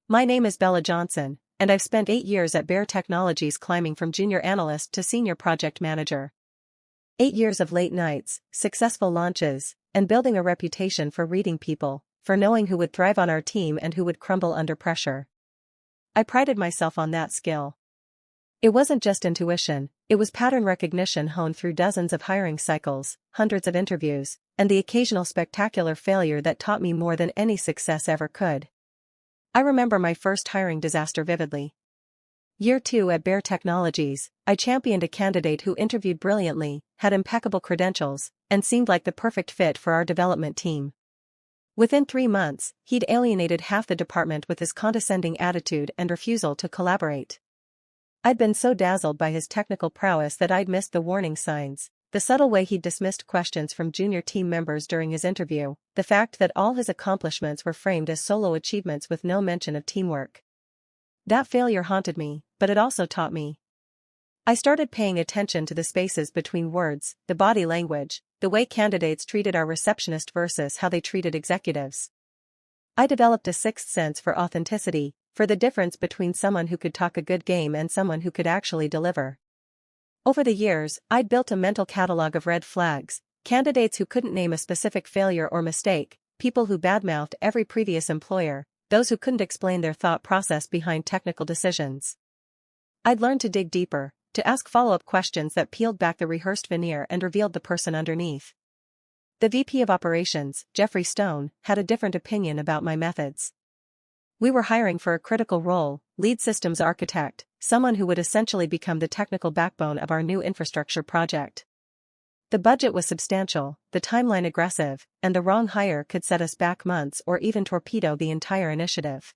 My name is Bella Johnson, and I've spent 8 years at Bear Technologies climbing from junior analyst to senior project manager. 8 years of late nights, successful launches, and building a reputation for reading people, for knowing who would thrive on our team and who would crumble under pressure. I prided myself on that skill. It wasn't just intuition, it was pattern recognition honed through dozens of hiring cycles, hundreds of interviews, and the occasional spectacular failure that taught me more than any success ever could. I remember my first hiring disaster vividly. Year 2 at Bear Technologies, I championed a candidate who interviewed brilliantly, had impeccable credentials, and seemed like the perfect fit for our development team. Within 3 months, he'd alienated half the department with his condescending attitude and refusal to collaborate. I'd been so dazzled by his technical prowess that I'd missed the warning signs, the subtle way he'd dismissed questions from junior team members during his interview, the fact that all his accomplishments were framed as solo achievements with no mention of teamwork. That failure haunted me, but it also taught me. I started paying attention to the spaces between words, the body language, the way candidates treated our receptionist versus how they treated executives. I developed a sixth sense for authenticity, for the difference between someone who could talk a good game and someone who could actually deliver. Over the years, I'd built a mental catalog of red flags, candidates who couldn't name a specific failure or mistake, people who badmouthed every previous employer, those who couldn't explain their thought process behind technical decisions. I'd learned to dig deeper, to ask follow-up questions that peeled back the rehearsed veneer and revealed the person underneath. The VP of Operations, Jeffrey Stone, had a different opinion about my methods. We were hiring for a critical role, lead systems architect, someone who would essentially become the technical backbone of our new infrastructure project. The budget was substantial, the timeline aggressive, and the wrong hire could set us back months or even torpedo the entire initiative.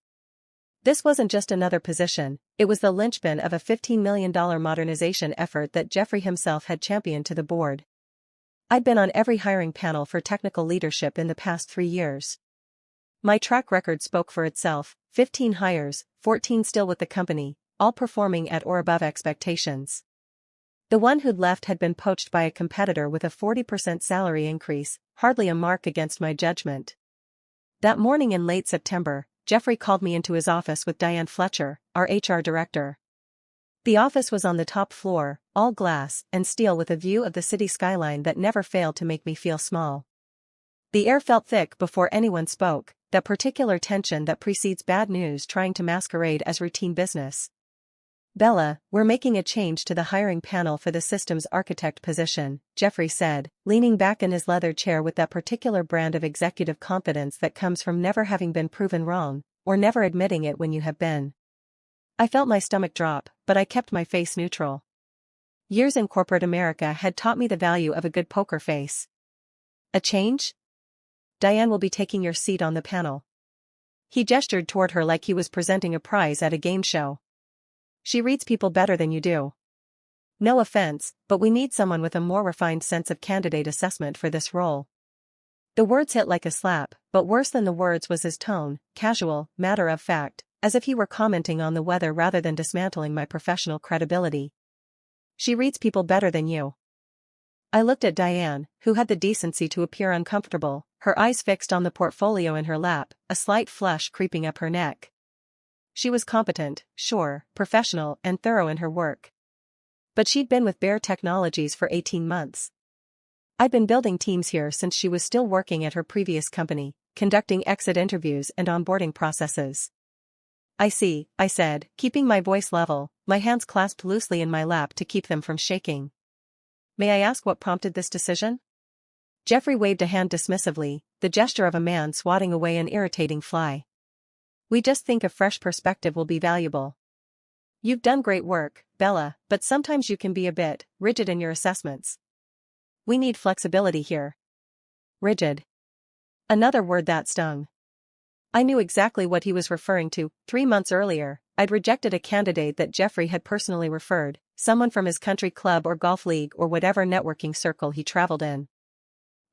This wasn't just another position, it was the linchpin of a $15 million modernization effort that Jeffrey himself had championed to the board. I'd been on every hiring panel for technical leadership in the past 3 years. My track record spoke for itself, 15 hires, 14 still with the company, all performing at or above expectations. The one who'd left had been poached by a competitor with a 40% salary increase, hardly a mark against my judgment. That morning in late September, Jeffrey called me into his office with Diane Fletcher, our HR director. The office was on the top floor, all glass and steel with a view of the city skyline that never failed to make me feel small. The air felt thick before anyone spoke, that particular tension that precedes bad news trying to masquerade as routine business. "Bella, we're making a change to the hiring panel for the systems architect position," Jeffrey said, leaning back in his leather chair with that particular brand of executive confidence that comes from never having been proven wrong, or never admitting it when you have been. I felt my stomach drop, but I kept my face neutral. Years in corporate America had taught me the value of a good poker face. "A change? Diane will be taking your seat on the panel." He gestured toward her like he was presenting a prize at a game show. "She reads people better than you do. No offense, but we need someone with a more refined sense of candidate assessment for this role." The words hit like a slap, but worse than the words was his tone, casual, matter of fact, as if he were commenting on the weather rather than dismantling my professional credibility. "She reads people better than you." I looked at Diane, who had the decency to appear uncomfortable, her eyes fixed on the portfolio in her lap, a slight flush creeping up her neck. She was competent, sure, professional and thorough in her work. But she'd been with Bear Technologies for 18 months. I'd been building teams here since she was still working at her previous company, conducting exit interviews and onboarding processes. "I see," I said, keeping my voice level, my hands clasped loosely in my lap to keep them from shaking. "May I ask what prompted this decision?" Jeffrey waved a hand dismissively, the gesture of a man swatting away an irritating fly. "We just think a fresh perspective will be valuable. You've done great work, Bella, but sometimes you can be a bit rigid in your assessments. We need flexibility here." Rigid. Another word that stung. I knew exactly what he was referring to. 3 months earlier, I'd rejected a candidate that Jeffrey had personally referred, someone from his country club or golf league or whatever networking circle he traveled in.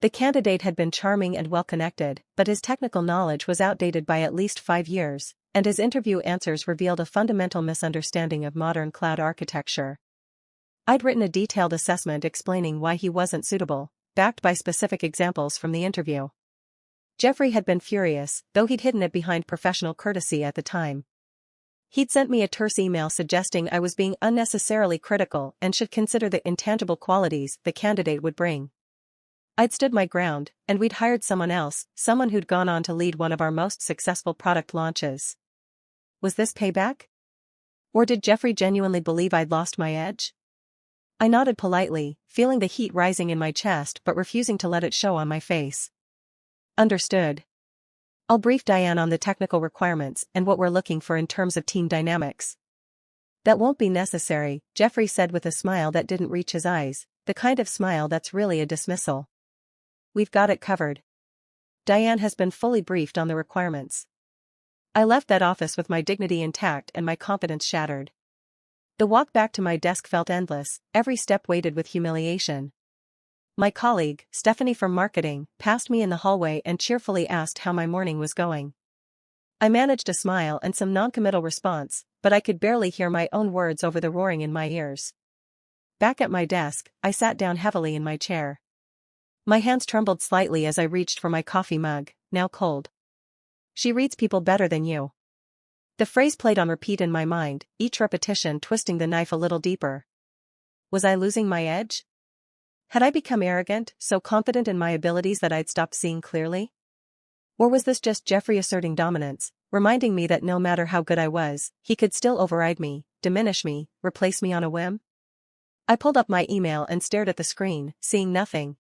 The candidate had been charming and well-connected, but his technical knowledge was outdated by at least 5 years, and his interview answers revealed a fundamental misunderstanding of modern cloud architecture. I'd written a detailed assessment explaining why he wasn't suitable, backed by specific examples from the interview. Jeffrey had been furious, though he'd hidden it behind professional courtesy at the time. He'd sent me a terse email suggesting I was being unnecessarily critical and should consider the intangible qualities the candidate would bring. I'd stood my ground, and we'd hired someone else, someone who'd gone on to lead one of our most successful product launches. Was this payback? Or did Jeffrey genuinely believe I'd lost my edge? I nodded politely, feeling the heat rising in my chest but refusing to let it show on my face. Understood. I'll brief Diane on the technical requirements and what we're looking for in terms of team dynamics. That won't be necessary, Jeffrey said with a smile that didn't reach his eyes, the kind of smile that's really a dismissal. We've got it covered. Diane has been fully briefed on the requirements. I left that office with my dignity intact and my confidence shattered. The walk back to my desk felt endless, every step weighted with humiliation. My colleague, Stephanie from marketing, passed me in the hallway and cheerfully asked how my morning was going. I managed a smile and some non-committal response, but I could barely hear my own words over the roaring in my ears. Back at my desk, I sat down heavily in my chair. My hands trembled slightly as I reached for my coffee mug, now cold. She reads people better than you. The phrase played on repeat in my mind, each repetition twisting the knife a little deeper. Was I losing my edge? Had I become arrogant, so confident in my abilities that I'd stopped seeing clearly? Or was this just Jeffrey asserting dominance, reminding me that no matter how good I was, he could still override me, diminish me, replace me on a whim? I pulled up my email and stared at the screen, seeing nothing.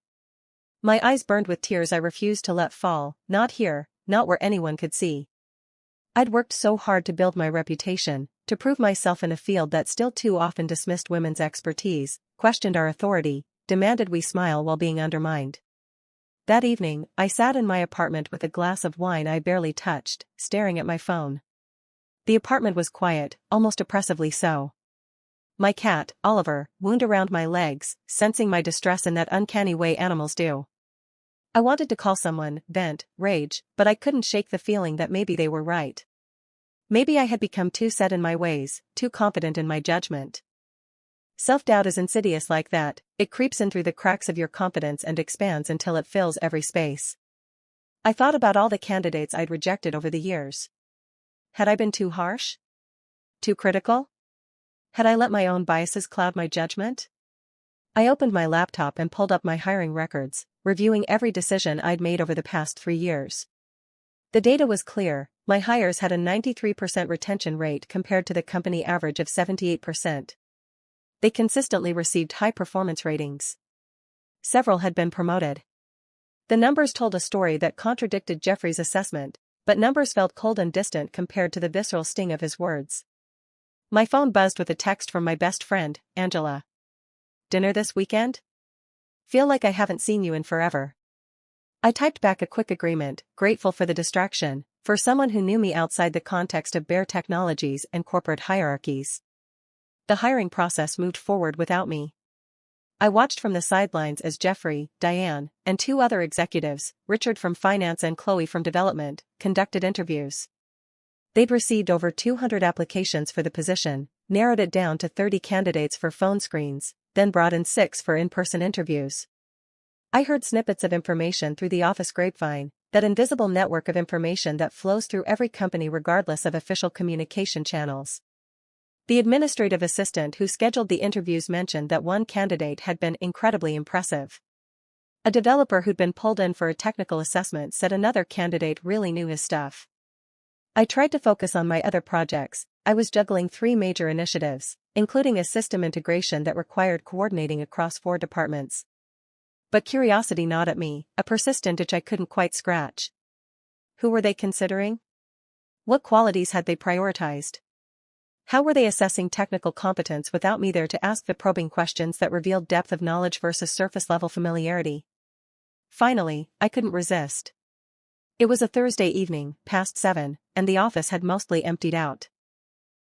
My eyes burned with tears I refused to let fall, not here, not where anyone could see. I'd worked so hard to build my reputation, to prove myself in a field that still too often dismissed women's expertise, questioned our authority, demanded we smile while being undermined. That evening, I sat in my apartment with a glass of wine I barely touched, staring at my phone. The apartment was quiet, almost oppressively so. My cat, Oliver, wound around my legs, sensing my distress in that uncanny way animals do. I wanted to call someone, vent, rage, but I couldn't shake the feeling that maybe they were right. Maybe I had become too set in my ways, too confident in my judgment. Self-doubt is insidious like that, it creeps in through the cracks of your confidence and expands until it fills every space. I thought about all the candidates I'd rejected over the years. Had I been too harsh? Too critical? Had I let my own biases cloud my judgment? I opened my laptop and pulled up my hiring records, reviewing every decision I'd made over the past 3 years. The data was clear, my hires had a 93% retention rate compared to the company average of 78%. They consistently received high performance ratings. Several had been promoted. The numbers told a story that contradicted Jeffrey's assessment, but numbers felt cold and distant compared to the visceral sting of his words. My phone buzzed with a text from my best friend, Angela. Dinner this weekend? Feel like I haven't seen you in forever. I typed back a quick agreement, grateful for the distraction, for someone who knew me outside the context of bare technologies and corporate hierarchies. The hiring process moved forward without me. I watched from the sidelines as Jeffrey, Diane, and 2 other executives, Richard from finance and Chloe from development, conducted interviews. They'd received over 200 applications for the position, narrowed it down to 30 candidates for phone screens, then brought in 6 for in-person interviews. I heard snippets of information through the office grapevine, that invisible network of information that flows through every company regardless of official communication channels. The administrative assistant who scheduled the interviews mentioned that one candidate had been incredibly impressive. A developer who'd been pulled in for a technical assessment said another candidate really knew his stuff. I tried to focus on my other projects. I was juggling 3 major initiatives, including a system integration that required coordinating across 4 departments. But curiosity gnawed at me, a persistent itch I couldn't quite scratch. Who were they considering? What qualities had they prioritized? How were they assessing technical competence without me there to ask the probing questions that revealed depth of knowledge versus surface-level familiarity? Finally, I couldn't resist. It was a Thursday evening, past 7, and the office had mostly emptied out.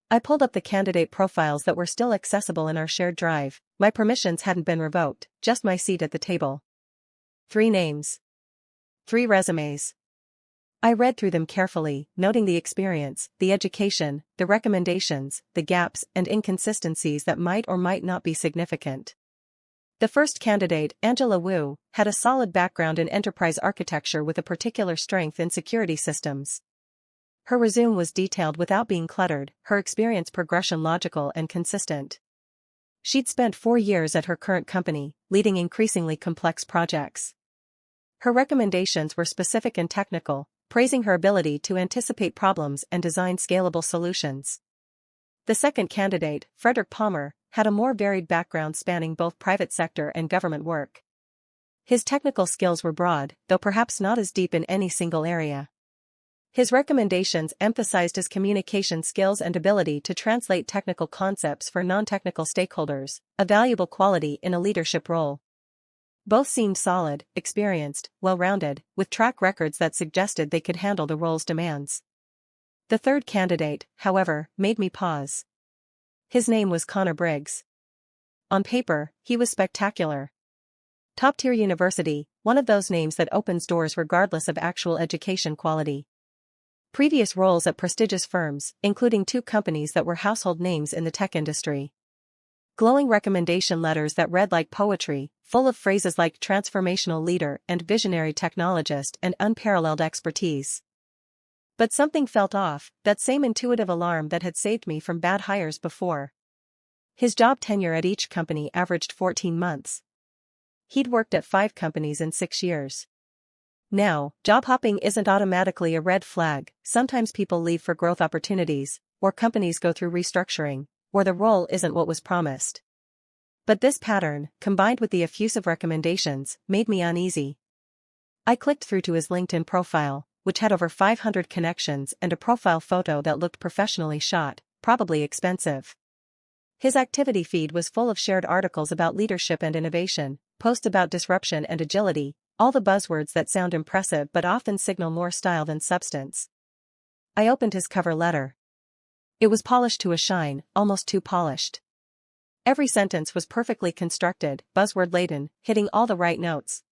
I pulled up the candidate profiles that were still accessible in our shared drive. My permissions hadn't been revoked, just my seat at the table. 3 names. 3 resumes. I read through them carefully, noting the experience, the education, the recommendations, the gaps and inconsistencies that might or might not be significant. The first candidate, Angela Wu, had a solid background in enterprise architecture with a particular strength in security systems. Her resume was detailed without being cluttered, her experience progression logical and consistent. She'd spent 4 years at her current company, leading increasingly complex projects. Her recommendations were specific and technical, praising her ability to anticipate problems and design scalable solutions. The second candidate, Frederick Palmer, had a more varied background spanning both private sector and government work. His technical skills were broad, though perhaps not as deep in any single area. His recommendations emphasized his communication skills and ability to translate technical concepts for non-technical stakeholders, a valuable quality in a leadership role. Both seemed solid, experienced, well-rounded, with track records that suggested they could handle the role's demands. The third candidate, however, made me pause. His name was Connor Briggs. On paper, he was spectacular. Top-tier university, one of those names that opens doors regardless of actual education quality. Previous roles at prestigious firms, including 2 companies that were household names in the tech industry. Glowing recommendation letters that read like poetry, full of phrases like transformational leader and visionary technologist and unparalleled expertise. But something felt off, that same intuitive alarm that had saved me from bad hires before. His job tenure at each company averaged 14 months. He'd worked at 5 companies in 6 years. Now, job hopping isn't automatically a red flag. Sometimes people leave for growth opportunities, or companies go through restructuring, or the role isn't what was promised. But this pattern, combined with the effusive recommendations, made me uneasy. I clicked through to his LinkedIn profile, which had over 500 connections and a profile photo that looked professionally shot, probably expensive. His activity feed was full of shared articles about leadership and innovation, posts about disruption and agility, all the buzzwords that sound impressive but often signal more style than substance. I opened his cover letter. It was polished to a shine, almost too polished. Every sentence was perfectly constructed, buzzword-laden, hitting all the right notes.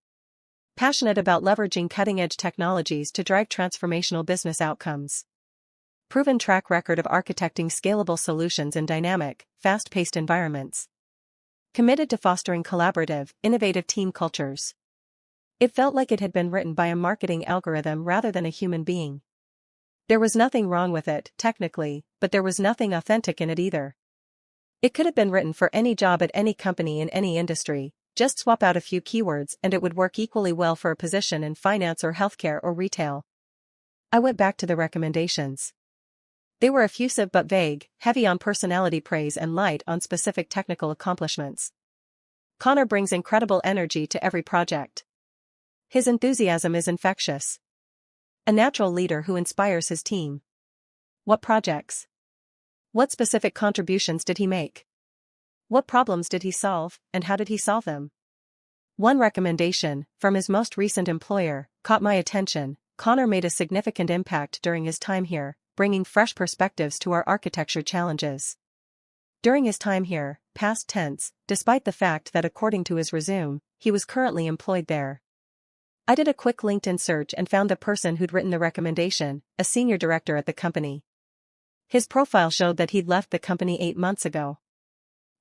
Passionate about leveraging cutting-edge technologies to drive transformational business outcomes. Proven track record of architecting scalable solutions in dynamic, fast-paced environments. Committed to fostering collaborative, innovative team cultures. It felt like it had been written by a marketing algorithm rather than a human being. There was nothing wrong with it, technically, but there was nothing authentic in it either. It could have been written for any job at any company in any industry. Just swap out a few keywords and it would work equally well for a position in finance or healthcare or retail. I went back to the recommendations. They were effusive but vague, heavy on personality praise and light on specific technical accomplishments. Connor brings incredible energy to every project. His enthusiasm is infectious. A natural leader who inspires his team. What projects? What specific contributions did he make? What problems did he solve, and how did he solve them? One recommendation, from his most recent employer, caught my attention. Connor made a significant impact during his time here, bringing fresh perspectives to our architecture challenges. During his time here, past tense, despite the fact that according to his resume, he was currently employed there. I did a quick LinkedIn search and found the person who'd written the recommendation, a senior director at the company. His profile showed that he'd left the company 8 months ago.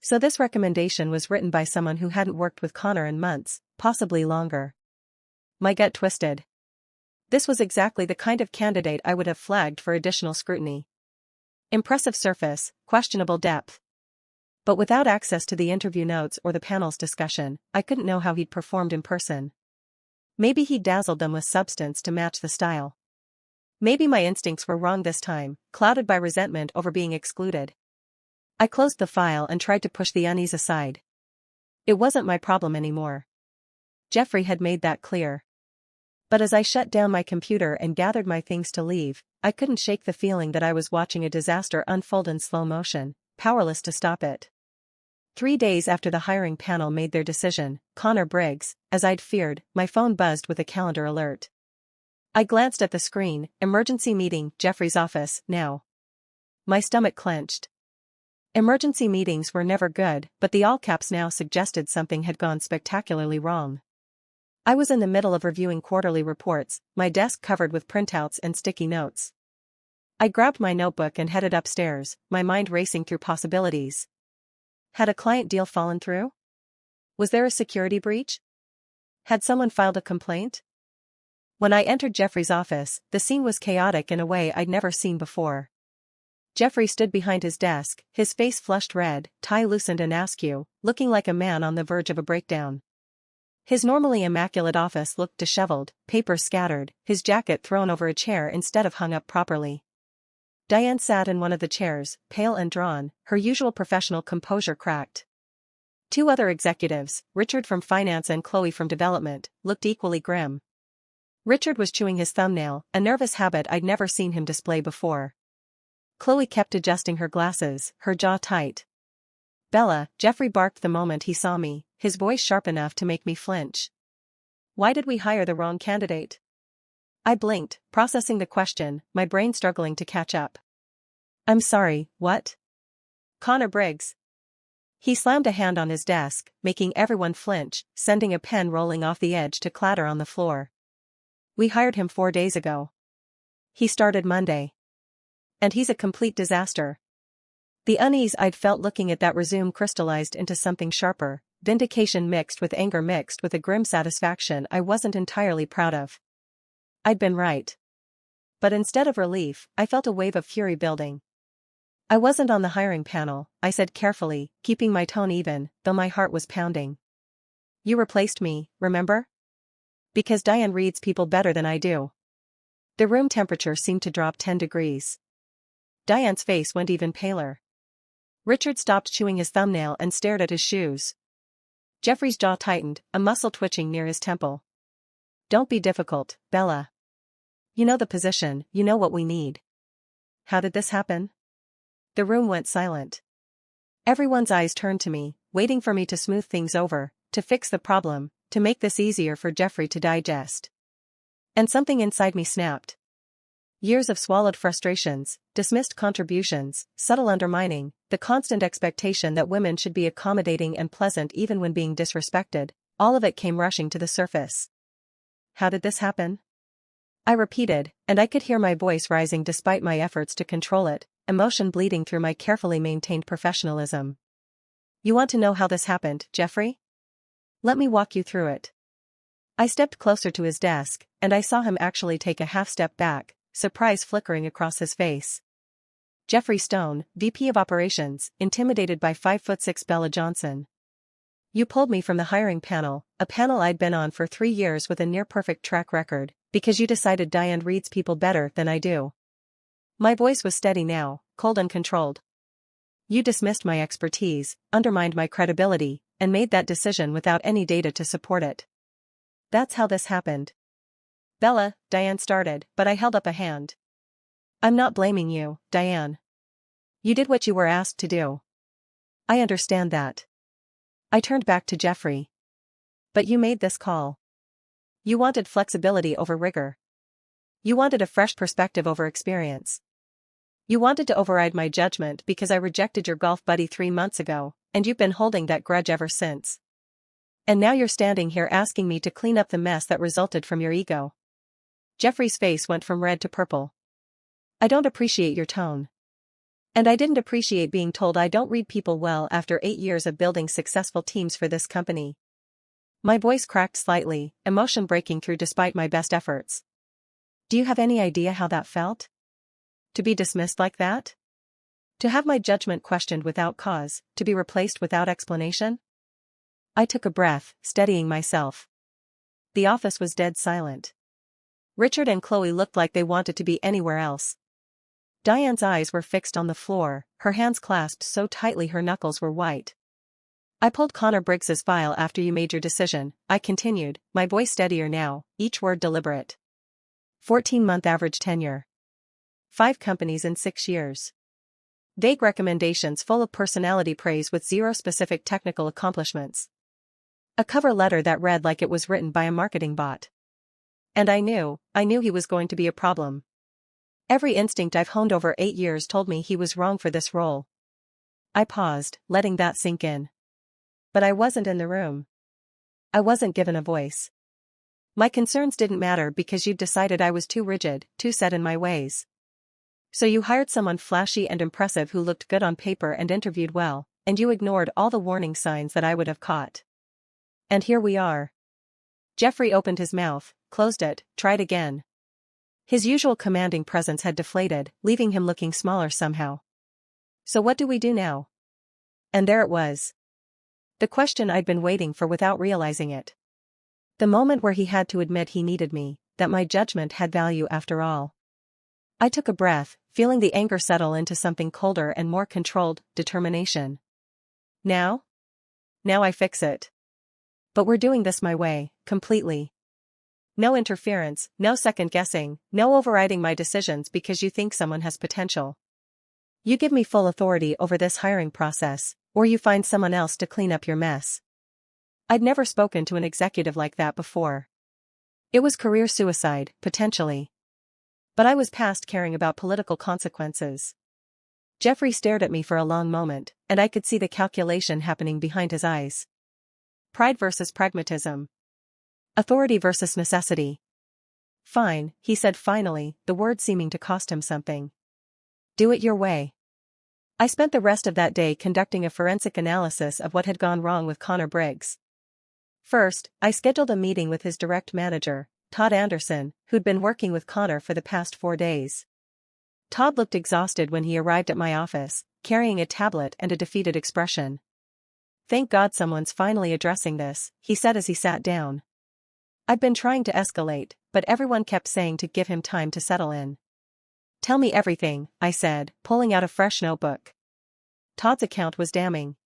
So this recommendation was written by someone who hadn't worked with Connor in months, possibly longer. My gut twisted. This was exactly the kind of candidate I would have flagged for additional scrutiny. Impressive surface, questionable depth. But without access to the interview notes or the panel's discussion, I couldn't know how he'd performed in person. Maybe he'd dazzled them with substance to match the style. Maybe my instincts were wrong this time, clouded by resentment over being excluded. I closed the file and tried to push the unease aside. It wasn't my problem anymore. Jeffrey had made that clear. But as I shut down my computer and gathered my things to leave, I couldn't shake the feeling that I was watching a disaster unfold in slow motion, powerless to stop it. 3 days after the hiring panel made their decision, Connor Briggs, as I'd feared, my phone buzzed with a calendar alert. I glanced at the screen, emergency meeting, Jeffrey's office, now. My stomach clenched. Emergency meetings were never good, but the all caps now suggested something had gone spectacularly wrong. I was in the middle of reviewing quarterly reports, my desk covered with printouts and sticky notes. I grabbed my notebook and headed upstairs, my mind racing through possibilities. Had a client deal fallen through? Was there a security breach? Had someone filed a complaint? When I entered Jeffrey's office, the scene was chaotic in a way I'd never seen before. Jeffrey stood behind his desk, his face flushed red, tie loosened and askew, looking like a man on the verge of a breakdown. His normally immaculate office looked disheveled, papers scattered, his jacket thrown over a chair instead of hung up properly. Diane sat in one of the chairs, pale and drawn, her usual professional composure cracked. Two other executives, Richard from finance and Chloe from development, looked equally grim. Richard was chewing his thumbnail, a nervous habit I'd never seen him display before. Chloe kept adjusting her glasses, her jaw tight. "Bella," Jeffrey barked the moment he saw me, his voice sharp enough to make me flinch. "Why did we hire the wrong candidate?" I blinked, processing the question, my brain struggling to catch up. "I'm sorry, what?" "Connor Briggs." He slammed a hand on his desk, making everyone flinch, sending a pen rolling off the edge to clatter on the floor. "We hired him 4 days ago. He started Monday. And he's a complete disaster." The unease I'd felt looking at that resume crystallized into something sharper, vindication mixed with anger mixed with a grim satisfaction I wasn't entirely proud of. I'd been right. But instead of relief, I felt a wave of fury building. "I wasn't on the hiring panel," I said carefully, keeping my tone even, though my heart was pounding. "You replaced me, remember? Because Diane reads people better than I do." The room temperature seemed to drop 10 degrees. Diane's face went even paler. Richard stopped chewing his thumbnail and stared at his shoes. Jeffrey's jaw tightened, a muscle twitching near his temple. "Don't be difficult, Bella. You know the position, you know what we need." "How did this happen?" The room went silent. Everyone's eyes turned to me, waiting for me to smooth things over, to fix the problem, to make this easier for Jeffrey to digest. And something inside me snapped. Years of swallowed frustrations, dismissed contributions, subtle undermining, the constant expectation that women should be accommodating and pleasant even when being disrespected, all of it came rushing to the surface. "How did this happen?" I repeated, and I could hear my voice rising despite my efforts to control it, emotion bleeding through my carefully maintained professionalism. "You want to know how this happened, Jeffrey? Let me walk you through it." I stepped closer to his desk, and I saw him actually take a half step back, surprise flickering across his face. Jeffrey Stone, VP of Operations, intimidated by 5'6" Bella Johnson. "You pulled me from the hiring panel, a panel I'd been on for 3 years with a near-perfect track record, because you decided Diane reads people better than I do." My voice was steady now, cold and controlled. "You dismissed my expertise, undermined my credibility, and made that decision without any data to support it. That's how this happened." "Bella," Diane started, but I held up a hand. "I'm not blaming you, Diane. You did what you were asked to do. I understand that." I turned back to Jeffrey. "But you made this call. You wanted flexibility over rigor. You wanted a fresh perspective over experience. You wanted to override my judgment because I rejected your golf buddy 3 months ago, and you've been holding that grudge ever since. And now you're standing here asking me to clean up the mess that resulted from your ego." Jeffrey's face went from red to purple. "I don't appreciate your tone. And I didn't appreciate being told I don't read people well after 8 years of building successful teams for this company." My voice cracked slightly, emotion breaking through despite my best efforts. "Do you have any idea how that felt? To be dismissed like that? To have my judgment questioned without cause, to be replaced without explanation?" I took a breath, steadying myself. The office was dead silent. Richard and Chloe looked like they wanted to be anywhere else. Diane's eyes were fixed on the floor, her hands clasped so tightly her knuckles were white. "I pulled Connor Briggs's file after you made your decision," I continued, my voice steadier now, each word deliberate. 14-month average tenure. 5 companies in 6 years. Vague recommendations full of personality praise with 0 specific technical accomplishments. A cover letter that read like it was written by a marketing bot. And I knew he was going to be a problem. Every instinct I've honed over 8 years told me he was wrong for this role. I paused, letting that sink in. But I wasn't in the room. I wasn't given a voice. My concerns didn't matter because you'd decided I was too rigid, too set in my ways. So you hired someone flashy and impressive who looked good on paper and interviewed well, and you ignored all the warning signs that I would have caught. And here we are. Jeffrey opened his mouth, closed it, tried again. His usual commanding presence had deflated, leaving him looking smaller somehow. So what do we do now? And there it was. The question I'd been waiting for without realizing it. The moment where he had to admit he needed me, that my judgment had value after all. I took a breath, feeling the anger settle into something colder and more controlled, determination. Now? Now I fix it. But we're doing this my way, completely. No interference, no second guessing, no overriding my decisions because you think someone has potential. You give me full authority over this hiring process, or you find someone else to clean up your mess. I'd never spoken to an executive like that before. It was career suicide, potentially. But I was past caring about political consequences. Jeffrey stared at me for a long moment, and I could see the calculation happening behind his eyes. Pride versus pragmatism. Authority versus necessity. Fine, he said finally, the word seeming to cost him something. Do it your way. I spent the rest of that day conducting a forensic analysis of what had gone wrong with Connor Briggs. First, I scheduled a meeting with his direct manager, Todd Anderson, who'd been working with Connor for the past 4 days. Todd looked exhausted when he arrived at my office, carrying a tablet and a defeated expression. Thank God someone's finally addressing this, he said as he sat down. I'd been trying to escalate, but everyone kept saying to give him time to settle in. Tell me everything, I said, pulling out a fresh notebook. Todd's account was damning.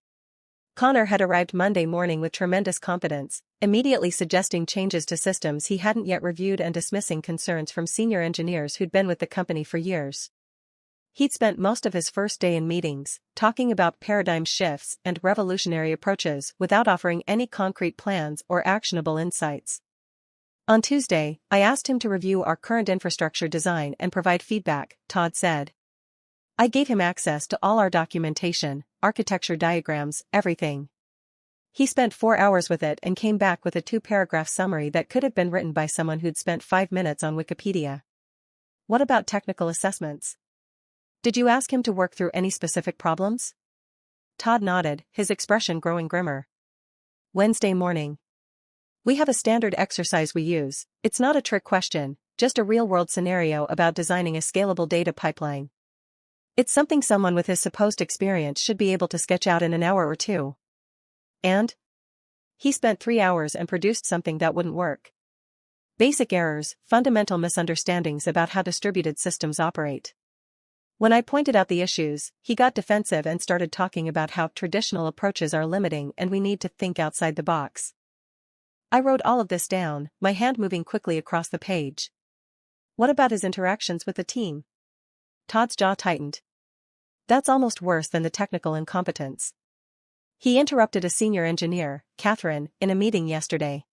Connor had arrived Monday morning with tremendous competence, immediately suggesting changes to systems he hadn't yet reviewed and dismissing concerns from senior engineers who'd been with the company for years. He'd spent most of his first day in meetings, talking about paradigm shifts and revolutionary approaches without offering any concrete plans or actionable insights. On Tuesday, I asked him to review our current infrastructure design and provide feedback, Todd said. I gave him access to all our documentation, architecture diagrams, everything. He spent 4 hours with it and came back with a 2-paragraph summary that could have been written by someone who'd spent 5 minutes on Wikipedia. What about technical assessments? Did you ask him to work through any specific problems? Todd nodded, his expression growing grimmer. Wednesday morning. We have a standard exercise we use. It's not a trick question, just a real-world scenario about designing a scalable data pipeline. It's something someone with his supposed experience should be able to sketch out in an hour or 2. And? He spent 3 hours and produced something that wouldn't work. Basic errors, fundamental misunderstandings about how distributed systems operate. When I pointed out the issues, he got defensive and started talking about how traditional approaches are limiting and we need to think outside the box. I wrote all of this down, my hand moving quickly across the page. What about his interactions with the team? Todd's jaw tightened. That's almost worse than the technical incompetence. He interrupted a senior engineer, Catherine, in a meeting yesterday.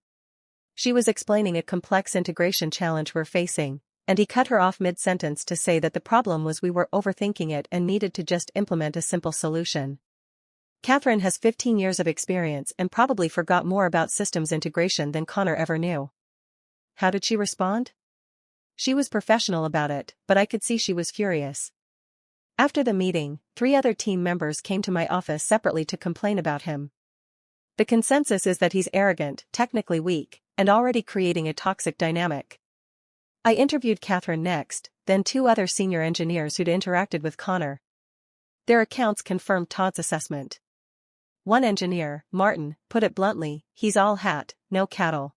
She was explaining a complex integration challenge we're facing, and he cut her off mid-sentence to say that the problem was we were overthinking it and needed to just implement a simple solution. Catherine has 15 years of experience and probably forgot more about systems integration than Connor ever knew. How did she respond? She was professional about it, but I could see she was furious. After the meeting, 3 other team members came to my office separately to complain about him. The consensus is that he's arrogant, technically weak, and already creating a toxic dynamic. I interviewed Catherine next, then 2 other senior engineers who'd interacted with Connor. Their accounts confirmed Todd's assessment. One engineer, Martin, put it bluntly, he's all hat, no cattle.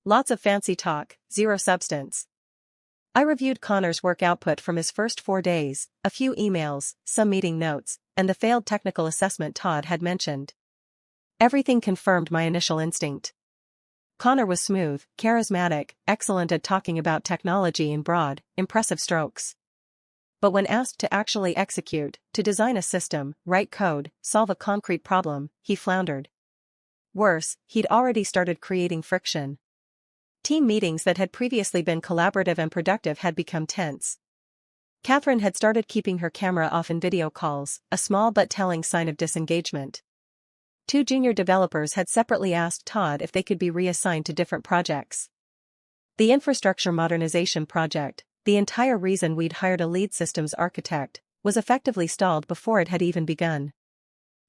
Lots of fancy talk, zero substance. I reviewed Connor's work output from his first 4 days, a few emails, some meeting notes, and the failed technical assessment Todd had mentioned. Everything confirmed my initial instinct. Connor was smooth, charismatic, excellent at talking about technology in broad, impressive strokes. But when asked to actually execute, to design a system, write code, solve a concrete problem, he floundered. Worse, he'd already started creating friction. Team meetings that had previously been collaborative and productive had become tense. Catherine had started keeping her camera off in video calls, a small but telling sign of disengagement. 2 junior developers had separately asked Todd if they could be reassigned to different projects. The infrastructure modernization project, the entire reason we'd hired a lead systems architect, was effectively stalled before it had even begun.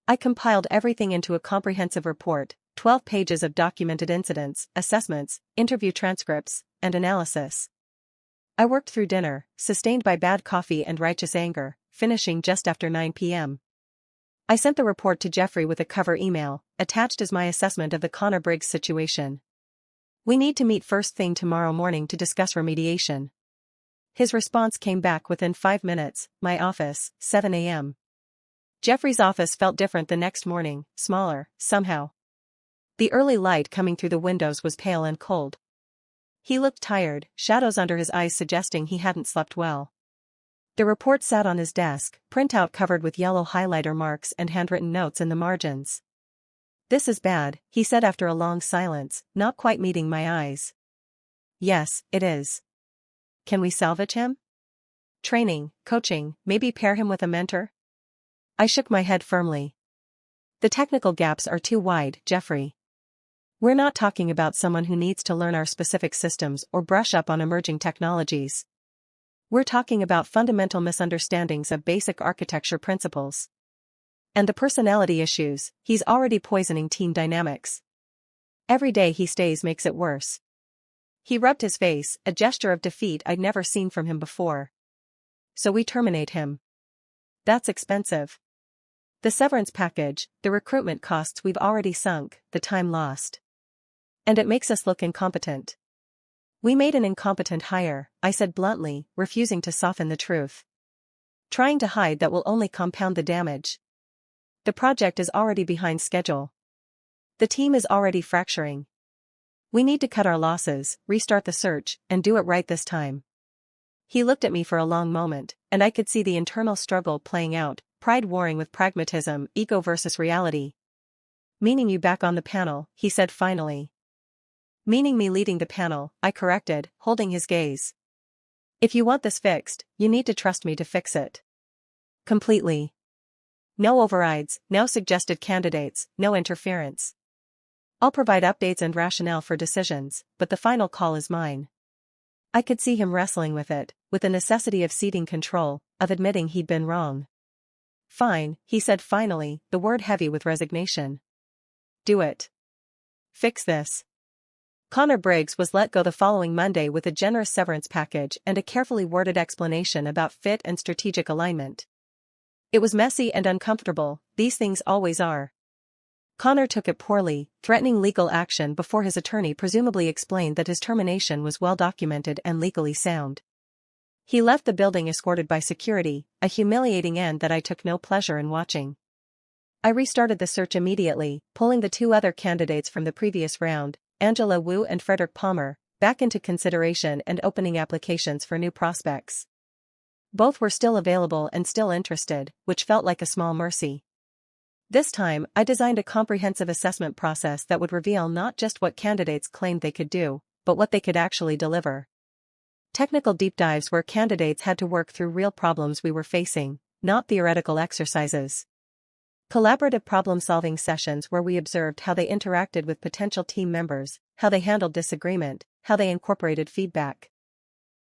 I compiled everything into a comprehensive report, 12 pages of documented incidents, assessments, interview transcripts, and analysis. I worked through dinner, sustained by bad coffee and righteous anger, finishing just after 9 p.m. I sent the report to Jeffrey with a cover email, attached as my assessment of the Connor Briggs situation. We need to meet first thing tomorrow morning to discuss remediation. His response came back within 5 minutes, my office, 7 a.m. Jeffrey's office felt different the next morning, smaller, somehow. The early light coming through the windows was pale and cold. He looked tired, shadows under his eyes suggesting he hadn't slept well. The report sat on his desk, printout covered with yellow highlighter marks and handwritten notes in the margins. "This is bad," he said after a long silence, not quite meeting my eyes. "Yes, it is. Can we salvage him? Training, coaching, maybe pair him with a mentor?" I shook my head firmly. "The technical gaps are too wide, Jeffrey. We're not talking about someone who needs to learn our specific systems or brush up on emerging technologies. We're talking about fundamental misunderstandings of basic architecture principles. And the personality issues, he's already poisoning team dynamics. Every day he stays makes it worse." He rubbed his face, a gesture of defeat I'd never seen from him before. "So we terminate him. That's expensive. The severance package, the recruitment costs we've already sunk, the time lost. And it makes us look incompetent." "We made an incompetent hire," I said bluntly, refusing to soften the truth. "Trying to hide that will only compound the damage. The project is already behind schedule. The team is already fracturing. We need to cut our losses, restart the search, and do it right this time." He looked at me for a long moment, and I could see the internal struggle playing out, pride warring with pragmatism, ego versus reality. "Meaning you back on the panel," he said finally. "Meaning me leading the panel," I corrected, holding his gaze. "If you want this fixed, you need to trust me to fix it. Completely. No overrides, no suggested candidates, no interference. I'll provide updates and rationale for decisions, but the final call is mine." I could see him wrestling with it, with the necessity of ceding control, of admitting he'd been wrong. "Fine," he said finally, the word heavy with resignation. "Do it. Fix this." Connor Briggs was let go the following Monday with a generous severance package and a carefully worded explanation about fit and strategic alignment. It was messy and uncomfortable, these things always are. Connor took it poorly, threatening legal action before his attorney presumably explained that his termination was well documented and legally sound. He left the building escorted by security, a humiliating end that I took no pleasure in watching. I restarted the search immediately, pulling the 2 other candidates from the previous round, Angela Wu and Frederick Palmer, back into consideration and opening applications for new prospects. Both were still available and still interested, which felt like a small mercy. This time, I designed a comprehensive assessment process that would reveal not just what candidates claimed they could do, but what they could actually deliver. Technical deep dives where candidates had to work through real problems we were facing, not theoretical exercises. Collaborative problem-solving sessions where we observed how they interacted with potential team members, how they handled disagreement, how they incorporated feedback.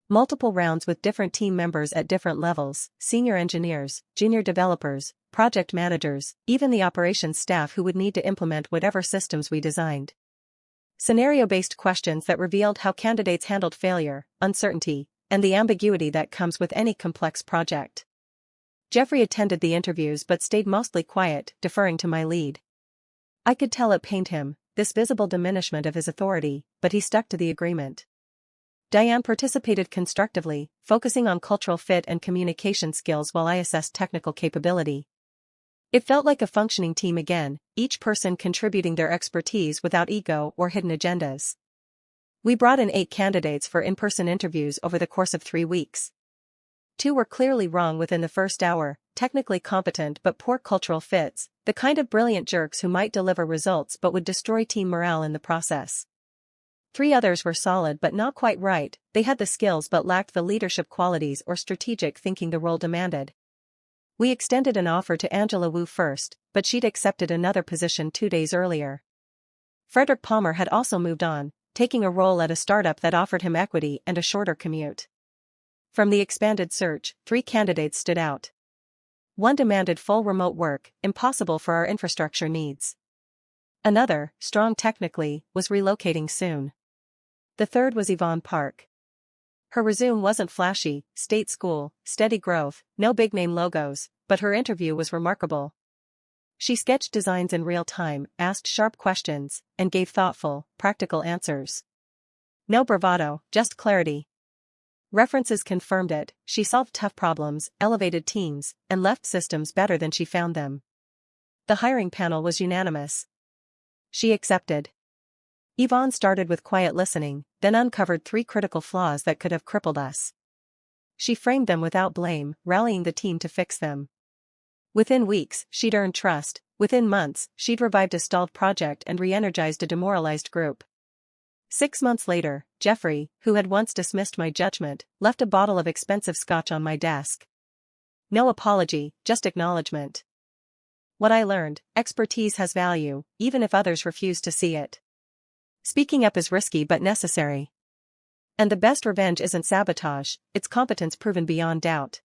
Multiple rounds with different team members at different levels, senior engineers, junior developers, project managers, even the operations staff who would need to implement whatever systems we designed. Scenario-based questions that revealed how candidates handled failure, uncertainty, and the ambiguity that comes with any complex project. Jeffrey attended the interviews but stayed mostly quiet, deferring to my lead. I could tell it pained him, this visible diminishment of his authority, but he stuck to the agreement. Diane participated constructively, focusing on cultural fit and communication skills while I assessed technical capability. It felt like a functioning team again, each person contributing their expertise without ego or hidden agendas. We brought in 8 candidates for in-person interviews over the course of 3 weeks. 2 were clearly wrong within the first hour, technically competent but poor cultural fits, the kind of brilliant jerks who might deliver results but would destroy team morale in the process. 3 others were solid but not quite right, they had the skills but lacked the leadership qualities or strategic thinking the role demanded. We extended an offer to Angela Wu first, but she'd accepted another position 2 days earlier. Frederick Palmer had also moved on, taking a role at a startup that offered him equity and a shorter commute. From the expanded search, 3 candidates stood out. One demanded full remote work, impossible for our infrastructure needs. Another, strong technically, was relocating soon. The third was Yvonne Park. Her resume wasn't flashy, state school, steady growth, no big-name logos, but her interview was remarkable. She sketched designs in real time, asked sharp questions, and gave thoughtful, practical answers. No bravado, just clarity. References confirmed it. She solved tough problems, elevated teams, and left systems better than she found them. The hiring panel was unanimous. She accepted. Yvonne started with quiet listening, then uncovered 3 critical flaws that could have crippled us. She framed them without blame, rallying the team to fix them. Within weeks, she'd earned trust. Within months, she'd revived a stalled project and re-energized a demoralized group. 6 months later, Jeffrey, who had once dismissed my judgment, left a bottle of expensive scotch on my desk. No apology, just acknowledgement. What I learned: expertise has value, even if others refuse to see it. Speaking up is risky but necessary. And the best revenge isn't sabotage, it's competence proven beyond doubt.